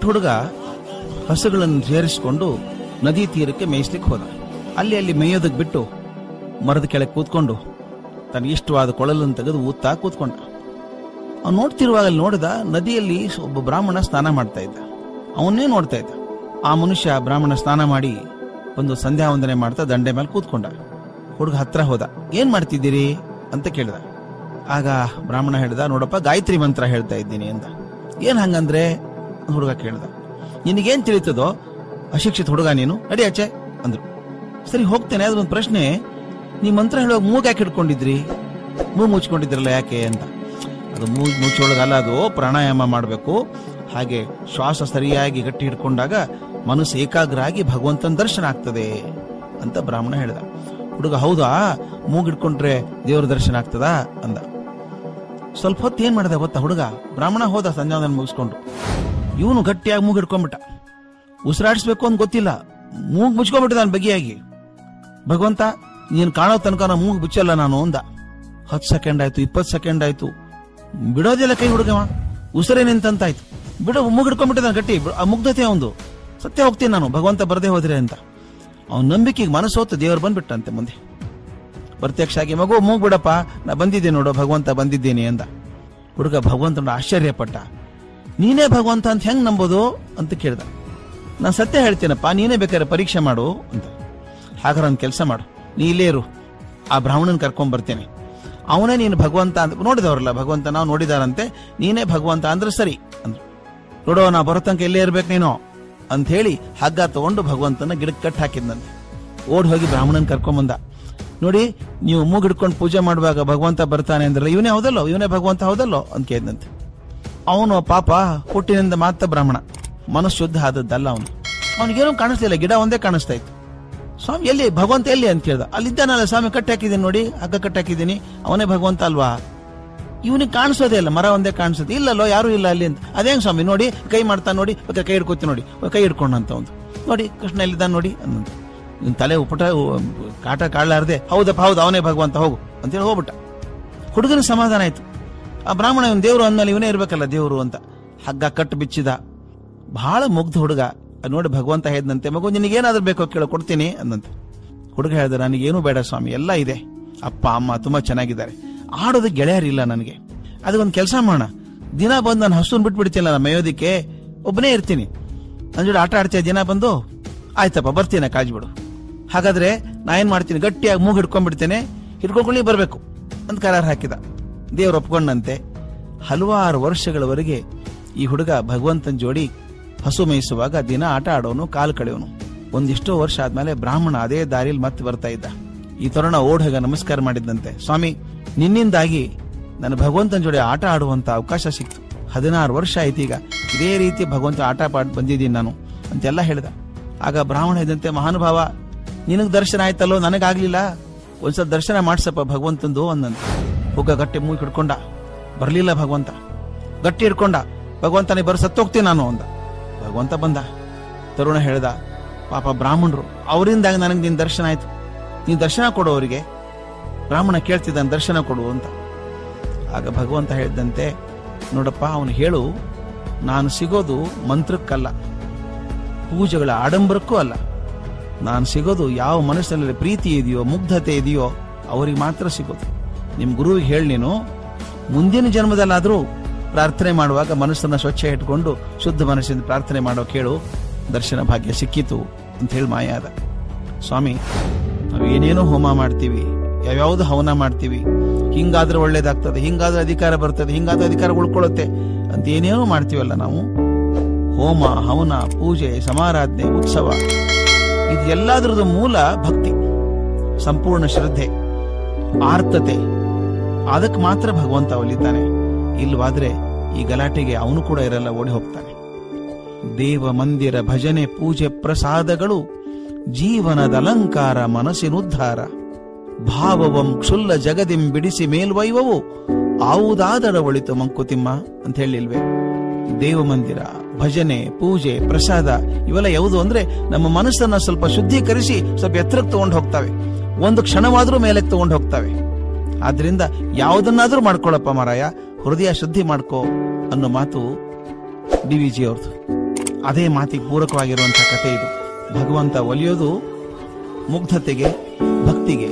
ಪುಟ್ಟ ಹುಡುಗ ಹಸುಗಳನ್ನು ಸೇರಿಸಿಕೊಂಡು ನದಿ ತೀರಕ್ಕೆ ಮೇಯಿಸ್ಲಿಕ್ಕೆ ಹೋದ. ಅಲ್ಲಿ ಮೇಯೋದಕ್ಕೆ ಬಿಟ್ಟು ಮರದ ಕೆಳಗೆ ಕೂತ್ಕೊಂಡು ತನಗೆ ಇಷ್ಟವಾದ ಕೊಳಲನ್ನು ತೆಗೆದು ಊದ್ತಾ ಕೂತ್ಕೊಂಡ. ಅವ್ನು ನೋಡ್ತಿರುವಾಗ ಅಲ್ಲಿ ನೋಡಿದ ನದಿಯಲ್ಲಿ ಒಬ್ಬ ಬ್ರಾಹ್ಮಣ ಸ್ನಾನ ಮಾಡ್ತಾ ಇದ್ದ. ಅವನ್ನೇ ನೋಡ್ತಾ ಇದ್ದ. ಆ ಮನುಷ್ಯ ಬ್ರಾಹ್ಮಣ ಸ್ನಾನ ಮಾಡಿ ಒಂದು ಸಂಧ್ಯಾ ವಂದನೆ ಮಾಡ್ತಾ ದಂಡೆ ಮೇಲೆ ಕೂತ್ಕೊಂಡ. ಹುಡುಗ ಹತ್ರ ಹೋದ. ಏನ್ ಮಾಡ್ತಿದ್ದೀರಿ ಅಂತ ಕೇಳಿದ. ಆಗ ಬ್ರಾಹ್ಮಣ ಹೇಳ್ದ, ನೋಡಪ್ಪ ಗಾಯತ್ರಿ ಮಂತ್ರ ಹೇಳ್ತಾ ಇದ್ದೀನಿ ಅಂತ. ಏನ್ ಹಂಗಂದ್ರೆ ಹುಡುಗ ಕೇಳ್ದ. ನಿನಗೇನ್ ತಿಳಿತದೋ ಅಶಿಕ್ಷಿತ ಹುಡುಗ ನೀನು, ನಡಿ ಆಚೆ ಅಂದ್ರು. ಸರಿ ಹೋಗ್ತೇನೆ, ಅದೊಂದು ಪ್ರಶ್ನೆ, ನೀ ಮಂತ್ರ ಹೇಳುವಾಗ ಮೂಗ್ ಯಾಕೆ ಹಿಡ್ಕೊಂಡಿದ್ರಿ, ಮೂಗ್ ಮುಚ್ಕೊಂಡಿದ್ರಲ್ಲ ಯಾಕೆ ಅಂತ. ಅದು ಮೂಗ್ ಮುಚ್ಚೊಳಗಲ್ಲ, ಅದು ಪ್ರಾಣಾಯಾಮ ಮಾಡಬೇಕು. ಹಾಗೆ ಶ್ವಾಸ ಸರಿಯಾಗಿ ಗಟ್ಟಿ ಹಿಡ್ಕೊಂಡಾಗ ಮನಸ್ಸು ಏಕಾಗ್ರ ಆಗಿ ಭಗವಂತನ ದರ್ಶನ ಆಗ್ತದೆ ಅಂತ ಬ್ರಾಹ್ಮಣ ಹೇಳ್ದ. ಹುಡುಗ ಹೌದಾ, ಮೂಗ್ ಹಿಡ್ಕೊಂಡ್ರೆ ದೇವರ ದರ್ಶನ ಆಗ್ತದಾ ಅಂದ. ಸ್ವಲ್ಪ ಹೊತ್ತು ಏನ್ ಮಾಡಿದ ಗೊತ್ತಾ ಹುಡುಗ, ಬ್ರಾಹ್ಮಣ ಹೋದ ಸಂಧ್ಯಾವಂದನೆ ಮುಗಿಸ್ಕೊಂಡು. ಇವನು ಗಟ್ಟಿಯಾಗಿ ಮೂಗ್ ಹಿಡ್ಕೊಂಡ್ಬಿಟ್ಟ. ಉಸಿರಾಡಿಸ್ಬೇಕು ಅಂತ ಗೊತ್ತಿಲ್ಲ, ಮೂಗ್ ಮುಚ್ಕೊಂಡ್ಬಿಟ್ಟ ನಾನು ಬಗೆಯಾಗಿ. ಭಗವಂತ ನೀನ್ ಕಾಣೋ ತನಕ ನಾ ಮೂಗ್ ಬಿಚ್ಚಲ್ಲ ನಾನು ಅಂದ. 10 ಸೆಕೆಂಡ್ ಆಯ್ತು, 20 ಸೆಕೆಂಡ್ ಆಯ್ತು, ಬಿಡೋದಿಲ್ಲ ಕೈ ಹುಡುಗವ. ಉಸಿರೇ ನಿಂತಾಯ್ತು, ಬಿಡು, ಮೂಗ್ ಹಿಡ್ಕೊಂಡ್ಬಿಟ್ಟಿದ್ದಾನೆ ಗಟ್ಟಿ. ಆ ಮುಗ್ಧತೆ ಒಂದು ಸತ್ಯ ಹೋಗ್ತೀನಿ ನಾನು, ಭಗವಂತ ಬರದೇ ಹೋದ್ರೆ ಅಂತ. ಅವನ ನಂಬಿಕೆಗೆ ಮನಸ್ಸೋತು, ದೇವರು ಬಂದ್ಬಿಟ್ಟಂತೆ ಮುಂದೆ ಪ್ರತ್ಯಕ್ಷ ಆಗಿ. ಮಗು ಮೂಗ್ ಬಿಡಪ್ಪ, ನಾ ಬಂದಿದ್ದೇನೆ ನೋಡು, ಭಗವಂತ ಬಂದಿದ್ದೇನೆ ಅಂದ. ಹುಡುಗ ಭಗವಂತ ಆಶ್ಚರ್ಯಪಟ್ಟ. ನೀನೇ ಭಗವಂತ ಅಂತ ಹೆಂಗ್ ನಂಬೋದು ಅಂತ ಕೇಳ್ದ. ನಾನು ಸತ್ಯ ಹೇಳ್ತೇನಪ್ಪ, ನೀನೇ ಬೇಕಾದ್ರೆ ಪರೀಕ್ಷೆ ಮಾಡು ಅಂತ. ಹಾಗಾದ್ರೆ ಒಂದು ಕೆಲಸ ಮಾಡು, ನೀ ಇಲ್ಲೇ ಇರು, ಆ ಬ್ರಾಹ್ಮಣನ್ ಕರ್ಕೊಂಡ್ ಬರ್ತೇನೆ, ಅವನೇ ನೀನು ಭಗವಂತ ಅಂತ. ನೋಡಿದವ್ರಲ್ಲ ಭಗವಂತ, ನಾವು ನೋಡಿದಾರಂತೆ, ನೀನೇ ಭಗವಂತ ಅಂದ್ರೆ ಸರಿ ಅಂದ್ರು. ನೋಡೋ, ನಾ ಬರೋ ತನಕ ಇಲ್ಲೇ ಇರ್ಬೇಕು ನೀನು ಅಂತ ಹೇಳಿ ಹಗ್ಗ ತಗೊಂಡು ಭಗವಂತನ ಗಿಡಕ್ಕೆ ಕಟ್ ಹಾಕಿದ್ನಂತೆ. ಓಡ್ ಹೋಗಿ ಬ್ರಾಹ್ಮಣನ್ ಕರ್ಕೊಂಬಂದ. ನೋಡಿ, ನೀವು ಮೂಗ್ ಹಿಡ್ಕೊಂಡು ಪೂಜೆ ಮಾಡುವಾಗ ಭಗವಂತ ಬರ್ತಾನೆ ಅಂದ್ರಲ್ಲ, ಇವನೇ ಹೌದಲ್ಲೋ, ಇವನೇ ಭಗವಂತ ಹೌದಲ್ಲೋ ಅಂತ ಕೇಳಿದಂತೆ. ಅವನು ಪಾಪ ಹುಟ್ಟಿನಿಂದ ಮಾತ್ರ ಬ್ರಾಹ್ಮಣ, ಮನಸ್ಸು ಶುದ್ಧ ಆದದ್ದಲ್ಲ. ಅವನಿಗೇನೂ ಕಾಣಿಸ್ಲಿಲ್ಲ, ಗಿಡ ಒಂದೇ ಕಾಣಿಸ್ತಾ ಇತ್ತು. ಸ್ವಾಮಿ ಎಲ್ಲಿ ಭಗವಂತ ಎಲ್ಲಿ ಅಂತ ಕೇಳ್ದ. ಅಲ್ಲಿದ್ದಾನಲ್ಲ ಸ್ವಾಮಿ, ಕಟ್ಟಿ ಹಾಕಿದ್ದೀನಿ ನೋಡಿ, ಹಗ್ಗ ಕಟ್ಟಿ ಹಾಕಿದ್ದೀನಿ, ಅವನೇ ಭಗವಂತ ಅಲ್ವಾ. ಇವನಿಗೆ ಕಾಣಿಸೋದೇ ಇಲ್ಲ, ಮರ ಒಂದೇ ಕಾಣಿಸುತ್ತೆ. ಇಲ್ಲಲ್ಲೋ, ಯಾರು ಇಲ್ಲ ಅಲ್ಲಿ ಅಂತ. ಅದೇಂಗ್ ಸ್ವಾಮಿ, ನೋಡಿ ಕೈ ಮಾಡ್ತಾ ನೋಡಿ, ಕೈ ಹಿಡ್ಕೊತಿ ನೋಡಿ, ಕೈ ಹಿಡ್ಕೊಂಡಂತ ಒಂದು. ನೋಡಿ ಕೃಷ್ಣ ಎಲ್ಲಿದ್ದಾನೆ ನೋಡಿ ಅನ್ನಂತ. ಇವ್ನ ತಲೆ ಉಪಟ ಕಾಟ ಕಾಳಲಾರದೆ, ಹೌದಪ್ಪ ಹೌದು ಅವನೇ ಭಗವಂತ, ಹೋಗು ಅಂತೇಳಿ ಹೋಗ್ಬಿಟ್ಟ. ಹುಡುಗನ ಸಮಾಧಾನ ಆಯ್ತು. ಆ ಬ್ರಾಹ್ಮಣ ಇವನ್ ದೇವ್ರು ಅಂದ್ಮೇಲೆ ಇವನೇ ಇರ್ಬೇಕಲ್ಲ ದೇವ್ರು ಅಂತ ಹಗ್ಗ ಕಟ್ಟು ಬಿಚ್ಚಿದ. ಬಹಳ ಮುಗ್ಧ ಹುಡುಗ. ನೋಡಿ ಭಗವಂತ ಹೇಳಿದಂತೆ, ಮಗು ನಿನಗೇನಾದ್ರೂ ಬೇಕೋ ಕೇಳೋ, ಕೊಡ್ತೀನಿ ಅಂದಂತೆ. ಹುಡುಗ ಹೇಳಿದ, ನನಗೇನು ಬೇಡ ಸ್ವಾಮಿ, ಎಲ್ಲ ಇದೆ, ಅಪ್ಪ ಅಮ್ಮ ತುಂಬಾ ಚೆನ್ನಾಗಿದ್ದಾರೆ, ಆಡೋದಕ್ಕೆ ಗೆಳೆಯರಿಲ್ಲ ನನಗೆ. ಅದಕ್ಕೊಂದು ಕೆಲಸ ಮಾಡೋಣ, ದಿನ ಬಂದು ನಾನು ಹಸುನ್ ಬಿಟ್ಬಿಡ್ತೀನಿ, ನಾನು ಮೇಯೋದಿಕ್ಕೆ ಒಬ್ಬನೇ ಇರ್ತೀನಿ, ನನ್ನ ಜೋಡಿ ಆಟ ಆಡ್ತೀಯ ದಿನ ಬಂದು. ಆಯ್ತಪ್ಪ ಬರ್ತೀನಿ, ಕಾಜ್ ಬಿಡು. ಹಾಗಾದ್ರೆ ನಾ ಏನ್ ಮಾಡ್ತೀನಿ, ಗಟ್ಟಿಯಾಗಿ ಮೂಗ್ ಹಿಡ್ಕೊಂಡ್ಬಿಡ್ತೇನೆ, ಹಿಡ್ಕೊಂಡ್ಕೊಳ್ಳಿ ಬರ್ಬೇಕು ಅಂತ ಕರಾರ್ ಹಾಕಿದ. ದೇವ್ರು ಒಪ್ಕೊಂಡಂತೆ. ಹಲವಾರು ವರ್ಷಗಳವರೆಗೆ ಈ ಹುಡುಗ ಭಗವಂತನ ಜೋಡಿ ಹಸು ಮೇಯಿಸುವಾಗ ದಿನ ಆಟ ಆಡೋನು, ಕಾಲು ಕಳೆಯೋನು. ಒಂದಿಷ್ಟೋ ವರ್ಷ ಆದ್ಮೇಲೆ ಬ್ರಾಹ್ಮಣ ಅದೇ ದಾರಿಯಲ್ಲಿ ಮತ್ತೆ ಬರ್ತಾ ಇದ್ದ. ಈ ತರುಣ ಓಡ್ ಹೋಗ ನಮಸ್ಕಾರ ಮಾಡಿದ್ದಂತೆ. ಸ್ವಾಮಿ, ನಿನ್ನಿಂದಾಗಿ ನನ್ನ ಭಗವಂತನ ಜೋಡಿ ಆಟ ಆಡುವಂತ ಅವಕಾಶ ಸಿಕ್ತು. 16 ವರ್ಷ ಆಯ್ತು ಈಗ ಇದೇ ರೀತಿ ಭಗವಂತ ಆಟ ಬಂದಿದ್ದೀನಿ ನಾನು ಅಂತೆಲ್ಲ ಹೇಳಿದ. ಆಗ ಬ್ರಾಹ್ಮಣ ಇದ್ದಂತೆ, ಮಹಾನುಭಾವ ನಿನಗ್ ದರ್ಶನ ಆಯ್ತಲ್ಲೋ, ನನಗಾಗ್ಲಿಲ್ಲ, ಒಂದ್ಸಲ ದರ್ಶನ ಮಾಡ್ಸಪ್ಪ ಭಗವಂತಂದು ಅಂದಂತೆ. ಹುಗ್ಗ ಗಟ್ಟಿ ಮೂಗಿ ಹಿಡ್ಕೊಂಡ, ಬರ್ಲಿಲ್ಲ ಭಗವಂತ. ಗಟ್ಟಿ ಹಿಡ್ಕೊಂಡ, ಭಗವಂತ ನೀ ಬರ ಸತ್ತೋಗ್ತೀನಿ ನಾನು ಅಂದ. ಭಗವಂತ ಬಂದ. ತರುಣ ಹೇಳ್ದ, ಪಾಪ ಬ್ರಾಹ್ಮಣರು, ಅವರಿಂದಾಗ ನನಗೆ ನಿನ್ ದರ್ಶನ ಆಯ್ತು, ನೀನ್ ದರ್ಶನ ಕೊಡು ಅವರಿಗೆ. ಬ್ರಾಹ್ಮಣ ಕೇಳ್ತಿದ್ದಾನೆ, ದರ್ಶನ ಕೊಡು ಅಂತ. ಆಗ ಭಗವಂತ ಹೇಳಿದಂತೆ, ನೋಡಪ್ಪ ಅವನು ಹೇಳು, ನಾನು ಸಿಗೋದು ಮಂತ್ರಕ್ಕಲ್ಲ, ಪೂಜೆಗಳ ಆಡಂಬರಕ್ಕೂ ಅಲ್ಲ, ನಾನು ಸಿಗೋದು ಯಾವ ಮನಸ್ಸಿನಲ್ಲಿ ಪ್ರೀತಿ ಇದೆಯೋ, ಮುಗ್ಧತೆ ಇದೆಯೋ ಅವರಿಗೆ ಮಾತ್ರ ಸಿಗೋದು. ನಿಮ್ ಗುರುವಿಗೆ ಹೇಳಿ, ನೀನು ಮುಂದಿನ ಜನ್ಮದಲ್ಲಾದ್ರೂ ಪ್ರಾರ್ಥನೆ ಮಾಡುವಾಗ ಮನಸ್ಸನ್ನ ಸ್ವಚ್ಛ ಇಟ್ಕೊಂಡು ಶುದ್ಧ ಮನಸ್ಸಿಂದ ಪ್ರಾರ್ಥನೆ ಮಾಡೋ ಕೇಳು, ದರ್ಶನ ಭಾಗ್ಯ ಸಿಕ್ಕಿತು ಅಂತ ಹೇಳಿ ಮಾಯಾದ. ಸ್ವಾಮಿ, ನಾವು ಏನೇನೋ ಹೋಮ ಮಾಡ್ತೀವಿ, ಯಾವ್ಯಾವ್ದು ಹವನ ಮಾಡ್ತೀವಿ, ಹಿಂಗಾದ್ರೆ ಒಳ್ಳೇದಾಗ್ತದೆ, ಹಿಂಗಾದ್ರೆ ಅಧಿಕಾರ ಬರ್ತದೆ, ಹಿಂಗಾದ್ರೆ ಅಧಿಕಾರ ಉಳ್ಕೊಳ್ಳುತ್ತೆ ಅಂತ ಏನೇನೋ ಮಾಡ್ತೀವಲ್ಲ ನಾವು. ಹೋಮ, ಹವನ, ಪೂಜೆ, ಸಮಾರಾಧನೆ, ಉತ್ಸವ, ಇದು ಎಲ್ಲದರದ್ದು ಮೂಲ ಭಕ್ತಿ, ಸಂಪೂರ್ಣ ಶ್ರದ್ಧೆ, ಆರ್ತತೆ. ಅದಕ್ಕೆ ಮಾತ್ರ ಭಗವಂತ ಒಲಿತಾನೆ. ಇಲ್ವಾದ್ರೆ ಈ ಗಲಾಟೆಗೆ ಅವನು ಕೂಡ ಇರಲ್ಲ, ಓಡಿ ಹೋಗ್ತಾನೆ. ದೇವ ಮಂದಿರ ಭಜನೆ ಪೂಜೆ ಪ್ರಸಾದಗಳು ಜೀವನದ ಅಲಂಕಾರ, ಮನಸ್ಸಿನುದ್ಧಾರ. ಭಾವವಂ ಕ್ಷುಲ್ಲ ಜಗದಿಂ ಬಿಡಿಸಿ ಮೇಲ್ವೈವವು ಆವುದಾದರ ಒಳಿತು ಮಂಕುತಿಮ್ಮ ಅಂತ ಹೇಳಿಲ್ವೇ. ದೇವ ಮಂದಿರ, ಭಜನೆ, ಪೂಜೆ, ಪ್ರಸಾದ ಇವೆಲ್ಲ ಯಾವುದು ಅಂದ್ರೆ ನಮ್ಮ ಮನಸ್ಸನ್ನ ಸ್ವಲ್ಪ ಶುದ್ಧೀಕರಿಸಿ ಸ್ವಲ್ಪ ಎತ್ತರಕ್ಕೆ ತಗೊಂಡು ಹೋಗ್ತವೆ, ಒಂದು ಕ್ಷಣವಾದ್ರೂ ಮೇಲಕ್ಕೆ ತಗೊಂಡು ಹೋಗ್ತವೆ. ಆದ್ರಿಂದ ಯಾವುದನ್ನಾದ್ರೂ ಮಾಡ್ಕೊಳ್ಳಪ್ಪ ಮಾರಾಯ, ಹೃದಯ ಶುದ್ಧಿ ಮಾಡ್ಕೋ ಅನ್ನೋ ಮಾತು ಡಿ ವಿ ಜಿ ಅವ್ರದ್ದು. ಅದೇ ಮಾತಿಗೆ ಪೂರಕವಾಗಿರುವಂತಹ ಕಥೆ ಇದು. ಭಗವಂತ ಒಲಿಯೋದು ಮುಗ್ಧತೆಗೆ, ಭಕ್ತಿಗೆ,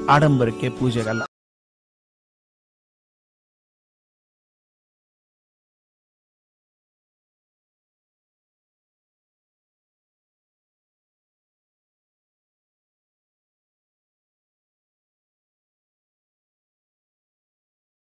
ಆಡಂಬರಕ್ಕೆ, ಪೂಜೆಗಲ್ಲ.